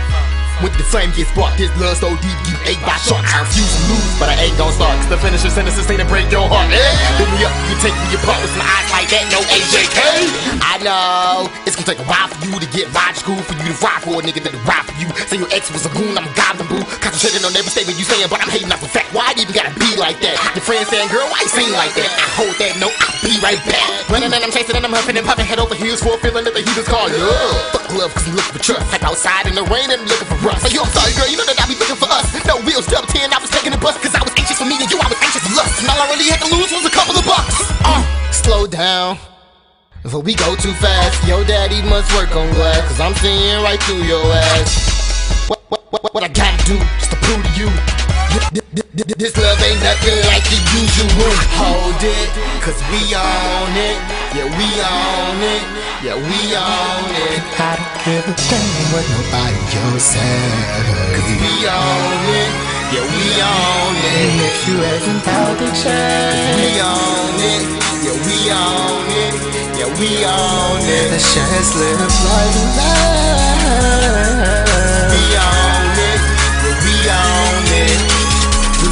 When the flame gets sparked, this love so deep, you ate by sharks. I refuse to lose, but I ain't gon' start. Cause the finisher sentences ain't to break your heart. Pick me up, you take me apart with some eyes like that, no AJK. I know, it's gonna take a while for you to get logical, for you to ride for a nigga that'll ride for you. Say your ex was a goon, I'm a goblin boo. Concentrating on every statement you saying, but I'm hating off the fact. Why it even gotta be like that? Your friend saying, girl, why you sing like that? I hold that note, I'll be right back. Running and I'm chasing and I'm huffing and puffing, head over heels for a feeling that the heat is called love. Fuck love, cause I'm looking for trust. Like outside in the rain and I'm looking for rust. Say, yo, I'm sorry, girl. You know that I be looking for us. No wheels, double 10, I was taking a bus. Cause I was anxious for me and you, I was anxious for lust. And all I really had to lose was a couple of bucks. Slow down before we go too fast. Your daddy must work on glass, cause I'm seeing right through your ass. What I gotta do just to prove to you this love ain't nothing like the usual. Hold it, cause we on it. Yeah, we on it. Yeah, we on it. I don't give a damn what nobody else says. Cause we on it. Yeah, we on it. And if you hasn't held the change, cause we on it. Yeah, we on it. Yeah, we on it. Let's just live life alive. We on it. Yeah, we on it.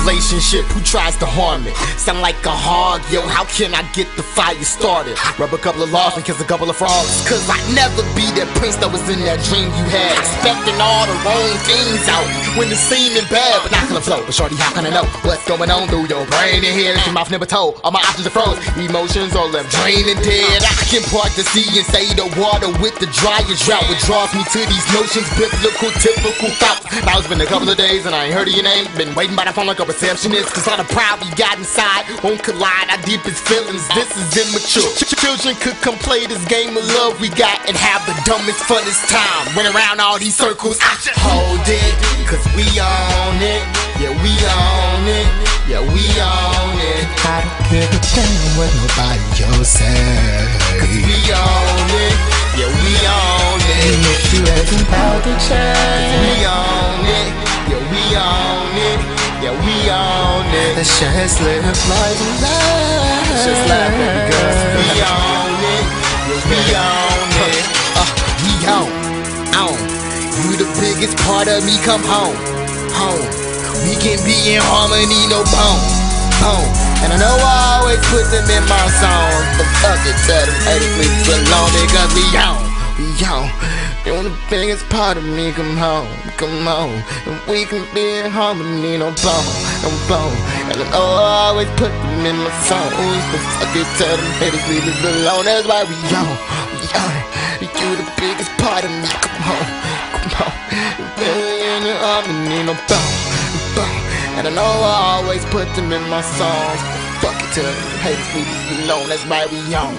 Relationship, who tries to harm it? Sound like a hog, yo, how can I get the fire started? Rub a couple of laws and kiss a couple of frogs. Cause I'd never be that prince that was in that dream you had. Expecting all the wrong things out when it's seeming bad, but not gonna flow. But shorty, how can I know what's going on through your brain and here? Your mouth never told, all my options are froze. Emotions all left draining dead. I can part the sea and say the water with the driest drought. What draws me to these notions, biblical, typical thoughts. Now it's been a couple of days and I ain't heard of your name. Been waiting by the phone like a receptionist, cause all the pride we got inside won't collide our deepest feelings. This is immature. Children could come play this game of love we got and have the dumbest, funnest time. Run around all these circles, I just hold it, cause we on it. Yeah, we on it. Yeah, we on it. I don't give a damn what nobody else says. Cause we on it. Yeah, we on it. And if you hasn't held the change, cause we on it. Yeah, we on it. Yeah, we on it. Let's just live life alive. Let's just laugh, baby girl. We on it. Yeah, we on it. We on. You the biggest part of me, come home. We can be in harmony, no bone. And I know I always put them in my songs, but fuck it, tell them haters leave us alone because we on. You're the biggest part of me, come home. And we can be in harmony, no bone. And I know I always put them in my songs, but fuck it, tell them haters leave us alone. That's why we on. You're the biggest part of me, come home. In harmony, no bone. And I know I always put them in my songs, but fuck it, tell them haters leave us alone. That's why we on.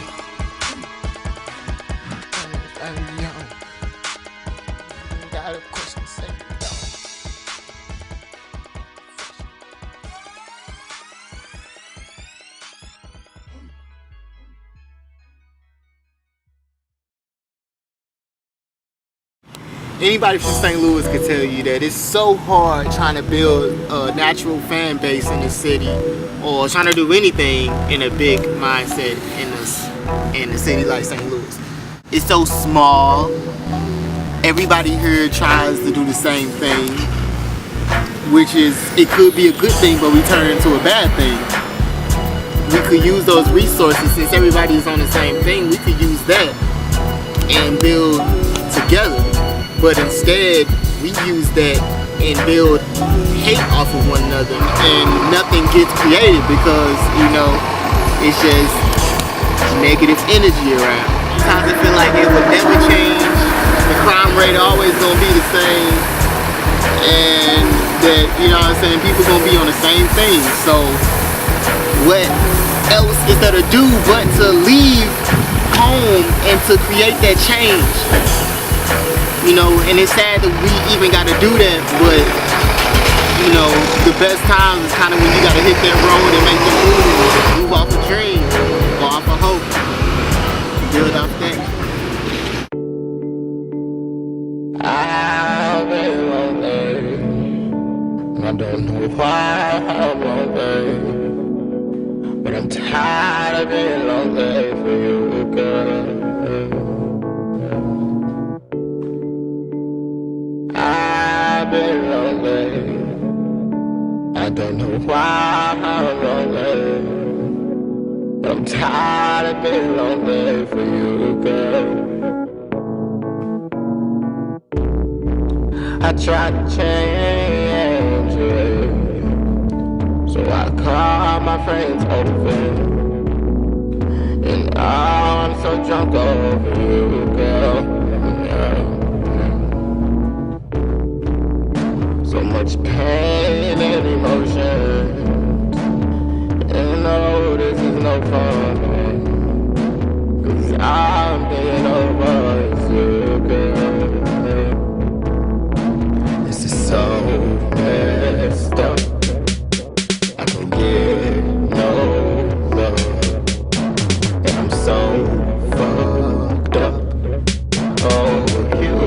Anybody from St. Louis could tell you that it's so hard trying to build a natural fan base in the city, or trying to do anything in a big mindset in a city like St. Louis. It's so small. Everybody here tries to do the same thing, which is, it could be a good thing, but we turn it into a bad thing. We could use those resources, since everybody's on the same thing, we could use that and build together. But instead, we use that and build hate off of one another, and nothing gets created because, you know, it's just negative energy around. Sometimes I feel like it would never change. The crime rate always gonna be the same, and that, you know what I'm saying, people gonna be on the same thing. So what else is there to do but to leave home and to create that change? You know, and it's sad that we even got to do that, but, you know, the best times is kind of when you got to hit that road and make the move off a dream, or off a hope, build off that. I've been lonely, I don't know why I'm lonely, but I'm tired of being lonely for you, girl. I've been lonely, I don't know why I'm lonely, but I'm tired of being lonely for you, girl. I tried to change it, so I called my friends over, and oh, I'm so drunk over you, girl. So much pain and emotion, and no, this is no fun, 'cause I'm being over you, girl. This is so messed up, I can get no love, and I'm so fucked up over you.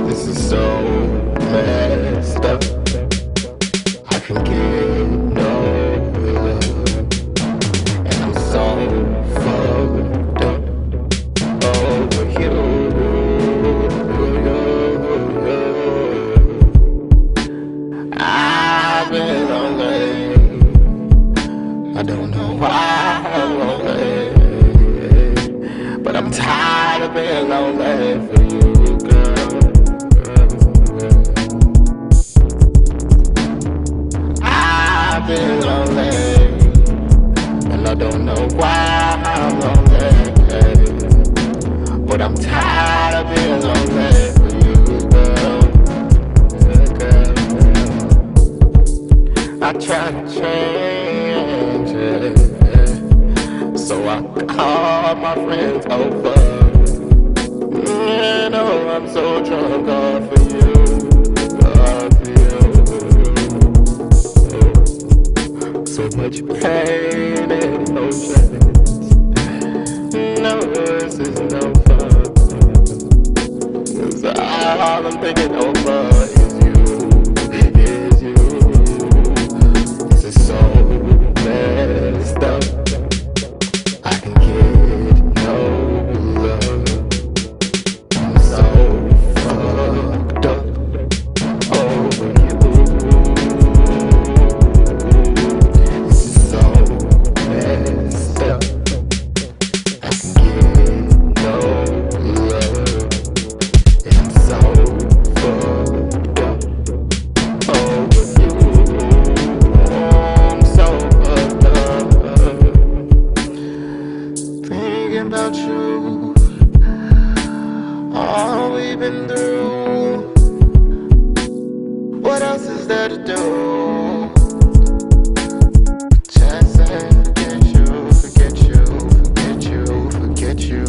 This is so messed up, I can get no love, and I'm so fucked up over you. I've been lonely, I don't know why I'm lonely, but I'm tired of being lonely for you, girl. I've been lonely, and I don't know why I'm lonely, but I'm tired of being lonely for you, girl. I tried to change it, so I called my friends over. You know I'm so drunk off of you, so much pain and emotions. No, this is no fun, 'cause all I'm thinking over is you. This is so messed up, I can get no love, I'm so fucked up over you. all we've been through. What else is there to do? Just say forget you, forget you, forget you, forget you.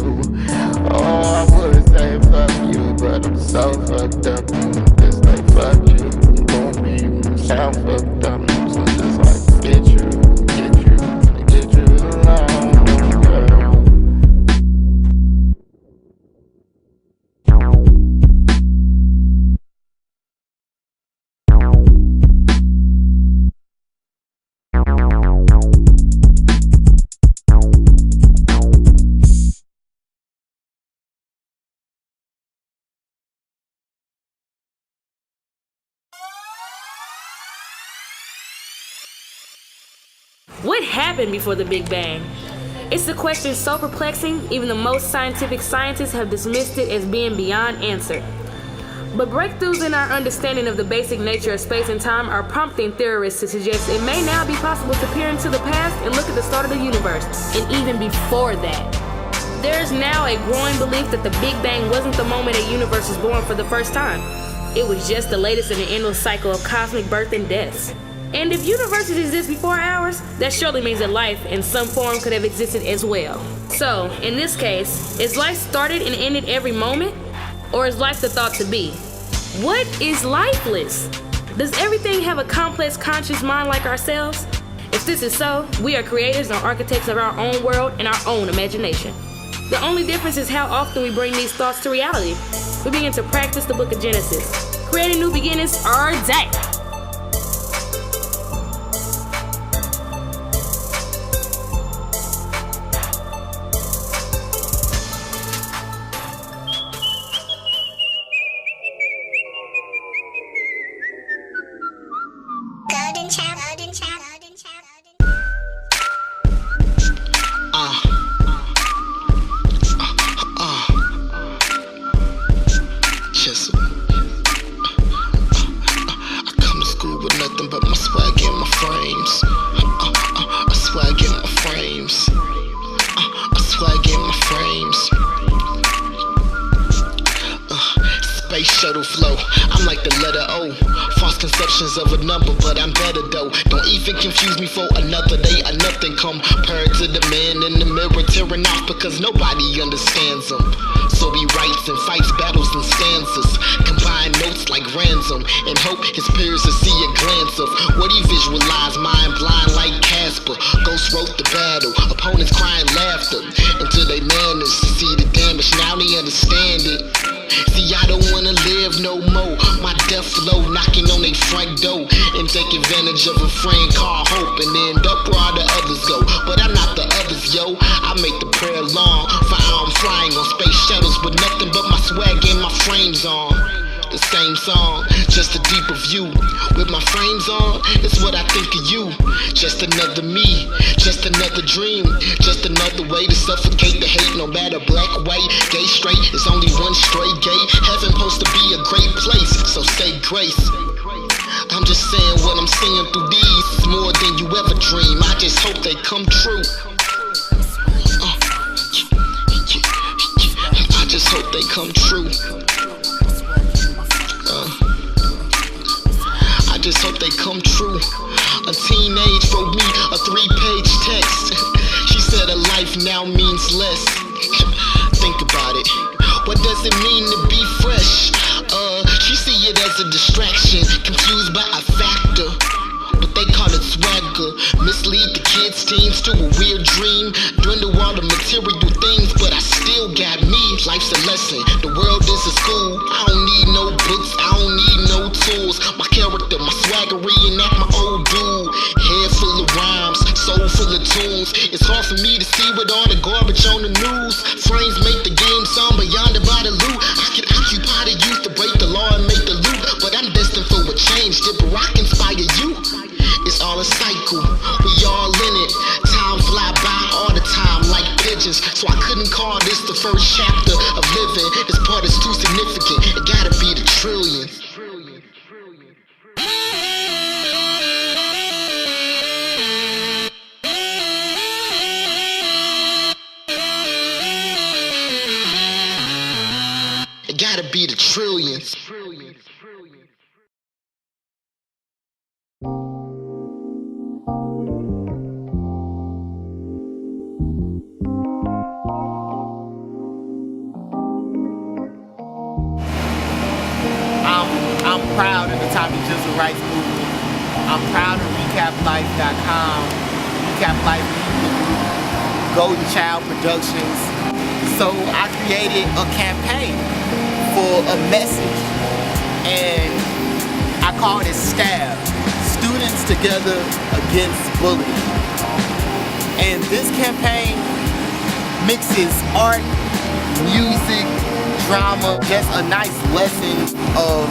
Oh, I would say fuck you, but I'm so fucked up. Just like fuck you, won't be sound fucked up. So just like forget you, forget you, forget you alone, girl. What happened before the Big Bang? It's a question so perplexing, even the most scientific scientists have dismissed it as being beyond answer. But breakthroughs in our understanding of the basic nature of space and time are prompting theorists to suggest it may now be possible to peer into the past and look at the start of the universe, and even before that. There is now a growing belief that the Big Bang wasn't the moment a universe was born for the first time. It was just the latest in the endless cycle of cosmic birth and deaths. And if universes exist before ours, that surely means that life in some form could have existed as well. So, in this case, is life started and ended every moment? Or is life the thought to be? What is lifeless? Does everything have a complex conscious mind like ourselves? If this is so, we are creators and architects of our own world and our own imagination. The only difference is how often we bring these thoughts to reality. We begin to practice the book of Genesis, creating new beginnings our day. Shuttle flow, I'm like the letter O. False conceptions of a number, but I'm better though. Don't even confuse me for another day or nothing compared to the man in the mirror tearing off because nobody understands him. So he writes and fights battles and stanzas, combine notes like ransom, and hope his peers will see a glance of what he visualized, mind blind like Casper. Ghost wrote the battle, opponents crying laughter until they managed to see the damage. Now they understand it. See, I don't wanna live no more. My death flow knocking on they front door and take advantage of a friend called hope and end up where all the others go. But I'm not the others, yo. I make the prayer long. I'm flying on space shuttles with nothing but my swag and my frames on. The same song, just a deeper view. With my frames on, it's what I think of you. Just another me, just another dream, just another way to suffocate the hate. No matter black, white, gay, straight, it's only one straight gate. Heaven supposed to be a great place, so say grace. I'm just saying what I'm seeing through these is more than you ever dream. I just hope they come true. I just hope they come true. I just hope they come true. A teenage wrote me a 3-page text. She said a life now means less. Think about it. What does it mean to be fresh? She see it as a distraction, confused by a factor, but they call it swagger. Mislead the kids, teens to a weird dream. Dwindle all the material things, but I still got me. Life's a lesson, the world is a school. I don't need no books, I don't need no tools. My character, my swagger, reenact my old dude. Head full of rhymes, soul full of tunes. It's hard for me to see with all the garbage on the news. Frames make the game song beyond the body loot. I can occupy the youth to break the law and make the loot, but I'm destined for a change. Did Barack inspire you? It's all a cycle, we all in it. Time fly by all the time like pigeons. So I couldn't call this the first chapter of living. This part is too significant, it gotta be the trillionth. gotta be the trillions. I'm proud of the Tommy JiZoo Rice movement. I'm proud of RecapLife.com, Recap Life Media Group, Golden Child Productions. So I created a campaign for a message, and I called it STAB, Students Together Against Bullying. And this campaign mixes art, music, drama, just a nice lesson of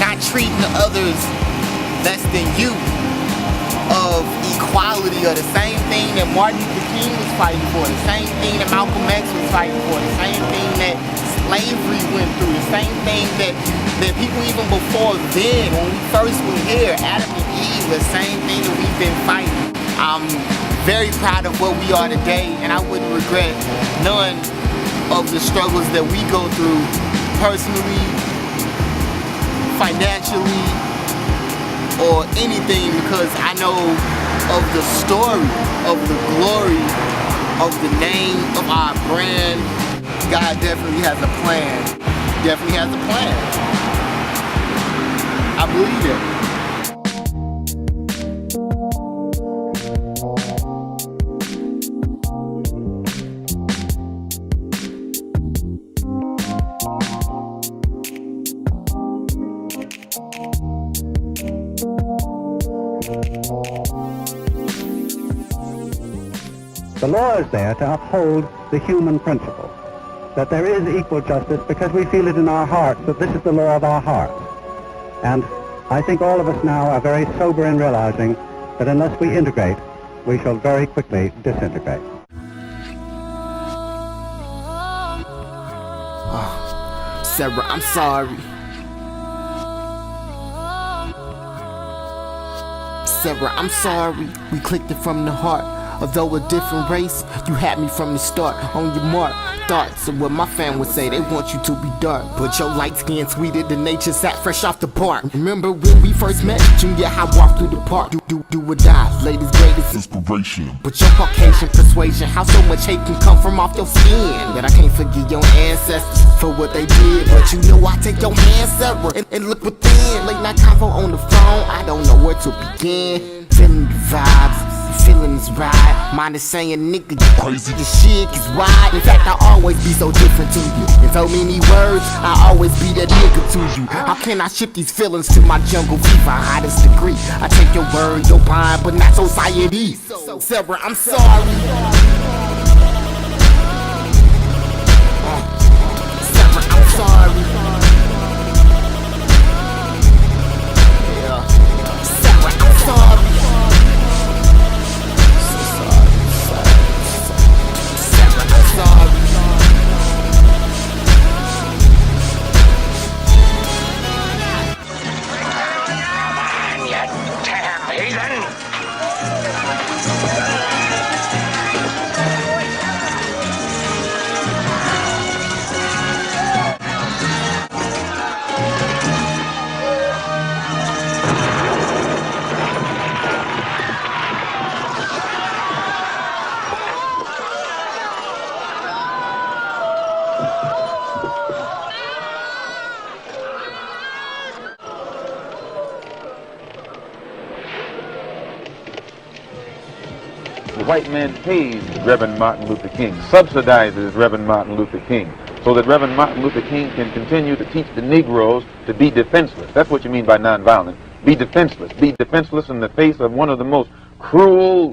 not treating others less than you, of equality, or the same thing that Martin Luther King was fighting for, the same thing that Malcolm X was fighting for, the same thing that slavery went through, the same thing that people even before then, when we first were here, Adam and Eve, the same thing that we've been fighting. I'm very proud of what we are today, and I wouldn't regret none of the struggles that we go through personally, financially, or anything, because I know of the story, of the glory, of the name of our brand. God definitely has a plan. Definitely has a plan. I believe it. The law is there to uphold the human principle, that there is equal justice because we feel it in our hearts, that this is the law of our hearts. And I think all of us now are very sober in realizing that unless we integrate, we shall very quickly disintegrate. Oh, Sarah, I'm sorry. Sarah, I'm sorry. We clicked it from the heart. Although a different race, you had me from the start. On your mark, thoughts of what my fam would say. They want you to be dark, but your light skin sweeter than nature, sat fresh off the park. Remember when we first met? Junior, I walked through the park. Do or die, latest greatest inspiration. But your Caucasian persuasion, how so much hate can come from off your skin. That I can't forgive your ancestors for what they did. But you know I take your hand, Sarah, and look within. Late night convo on the phone, I don't know where to begin. Feeling the vibes. Feeling is right, mine is saying nigga you crazy, the shit is wide. In fact, I always be so different to you. In so many words, I always be that nigga to you. How can I ship these feelings to my jungle fever? Highest degree, I take your word, your mind, but not society. Sarah, I'm sorry. Sarah, I'm sorry. Yeah. Sarah, I'm sorry. The white man pays Reverend Martin Luther King, subsidizes Reverend Martin Luther King, so that Reverend Martin Luther King can continue to teach the Negroes to be defenseless. That's what you mean by nonviolent. Be defenseless. Be defenseless in the face of one of the most cruel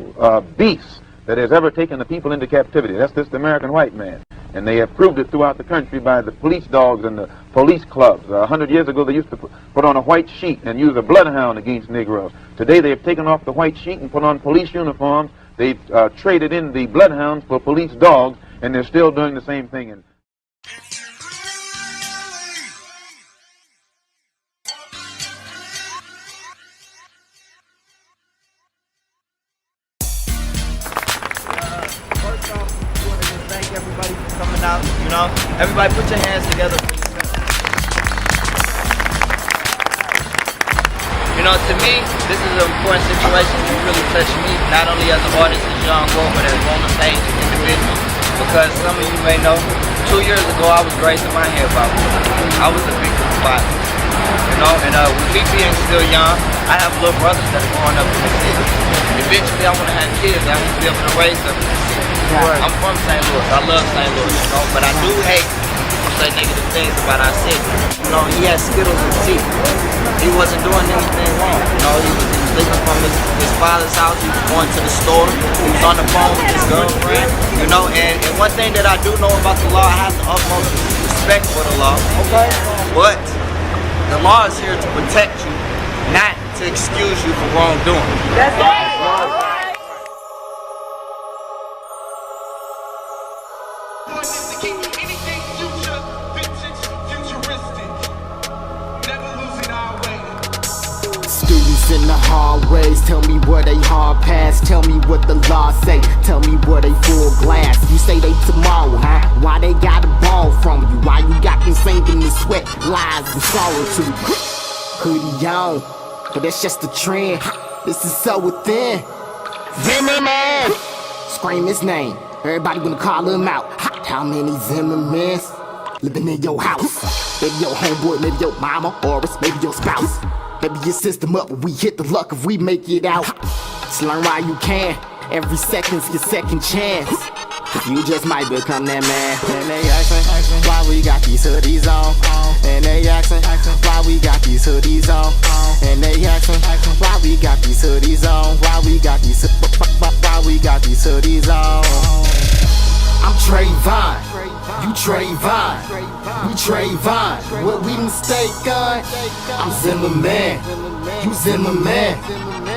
beasts that has ever taken the people into captivity. That's this American white man. And they have proved it throughout the country by the police dogs and the police clubs. 100 years ago, they used to put on a white sheet and use a bloodhound against Negroes. Today, they have taken off the white sheet and put on police uniforms. They've traded in the bloodhounds for police dogs, and they're still doing the same thing. And first off, we want to just thank everybody for coming out. You know, everybody put your hands together for yourself. You know, to me, this is an important situation. It really touched me, not only as an artist, as young boy, but as on the stage, as an individual. Because some of you may know, 2 years ago, I was raising my hair about I was a victim of violence. You know, and with me being still young, I have little brothers that are growing up in the city. Eventually, I want to have kids. I want to be able to raise them in the city. Right. I'm from St. Louis. I love St. Louis, you know, but I do hate to say negative things about our city. You know, he had Skittles in teeth. He wasn't doing anything wrong. You know, he was leaving from his father's house. He was going to the store. He was on the phone with his girlfriend. You know, and one thing that I do know about the law, I have the utmost respect for the law. Okay. But the law is here to protect you, not to excuse you for wrongdoing. That's right. Students in the hallways, tell me where they hard pass. Tell me what the law say, tell me where they full glass. You say they tomorrow, huh? Why they got a ball from you? Why you got them sinking in sweat, lies and sorrow to you? Hoodie on, but that's just a trend. This is so within. Zimmerman! Scream his name, everybody wanna call him out. How many Zimmermans living in your house? Maybe your homeboy, maybe your mama, or it's maybe your spouse. Maybe your system up, we hit the luck if we make it out. Just learn while you can, every second's your second chance. You just might become that man. And they asking why we got these hoodies on. And they asking why we got these hoodies on. And they asking why we got these hoodies on. Why we got these hoodies on. I'm Trayvon, you Trayvon, we Trayvon. What we mistaken? I'm Zimmerman, you Zimmerman,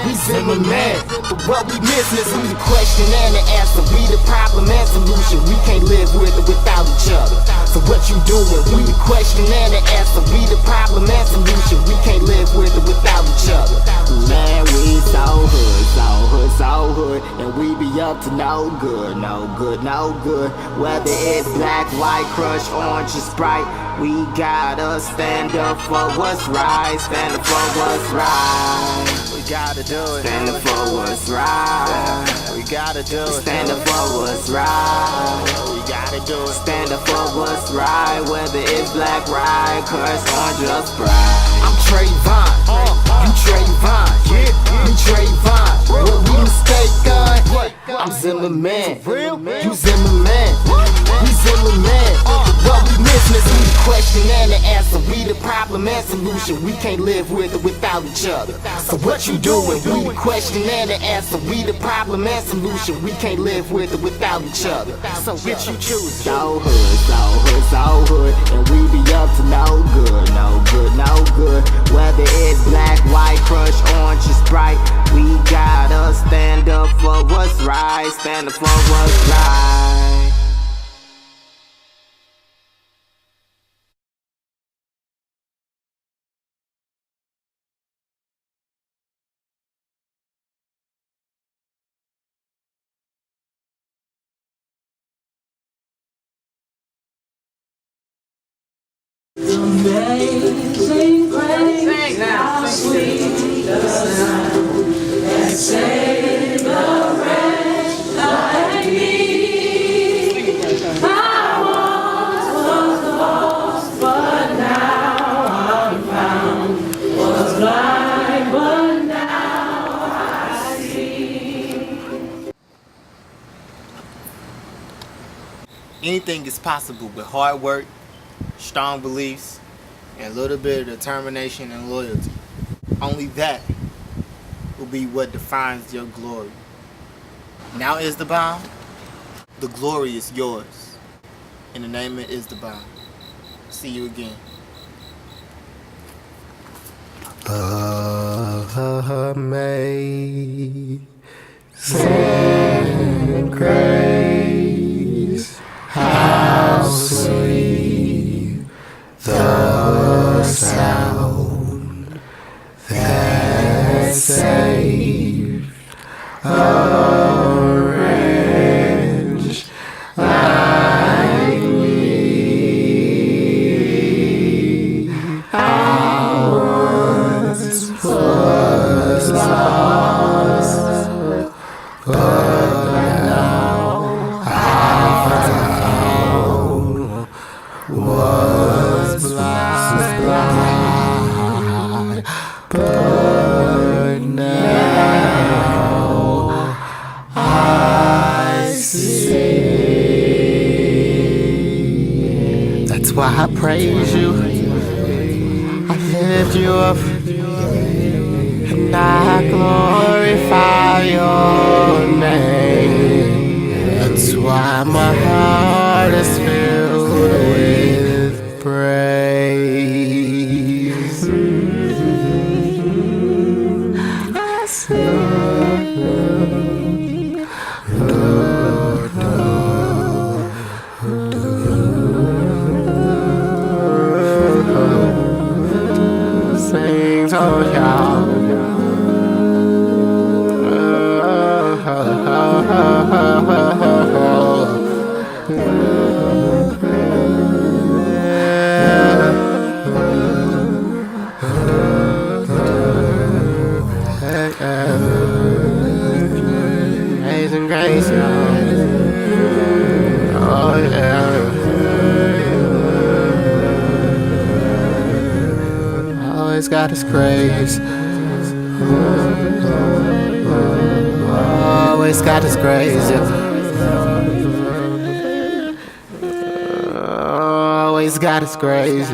we Zimmerman. But what we missing is we the question and the answer. We the problem and solution. We can't live with it without each other. So what you doing? We the question and the answer. We the problem and solution. We can't live with it without each other. Man, we so hood, so hood, so hood, and we be up to no good, no good, no good. Whether it's black, white, crush, orange, or Sprite, we gotta stand up for what's right. Stand up for what's right. We gotta do it. Stand up for what's right. We gotta do it. Stand up for what's right. We gotta do it. Stand up for what's right. Whether it's black, white, crush, orange, or Sprite. I'm Trayvon, you Trayvon, you Trayvon. What we mistaken? I'm Zimmerman, you Zimmerman, we Zimmerman. What we missing is we the question and the answer. We the problem and solution. We can't live with it without each other. So what you doing? We the question and the answer. We the problem and solution. We can't live with it without each other. So which you choose? So hood, so hood, so hood, and we be up to no good, no good, no good. Whether it's black, white, crush, orange, or Sprite, we gotta stand up for what's right. Stand up for what's right. Amazing grace, how sweet the sound that saved a wretch like me. I once was lost, but now I'm found. Was blind, but now I see. Anything is possible with hard work, strong beliefs, and a little bit of determination and loyalty. Only that will be what defines your glory. Now Izdabomb, the glory is yours. In the name of Izdabomb. See you again. Amazing grace, how sweet the sound that saved a wretch like me. I once was why I praise you. I lift you up and I glorify your name. That's why my heart is filled with praise. Sing to y'all. Amazing grace, y'all. Oh yeah. Always got His grace. Always got His grace. Always got His grace.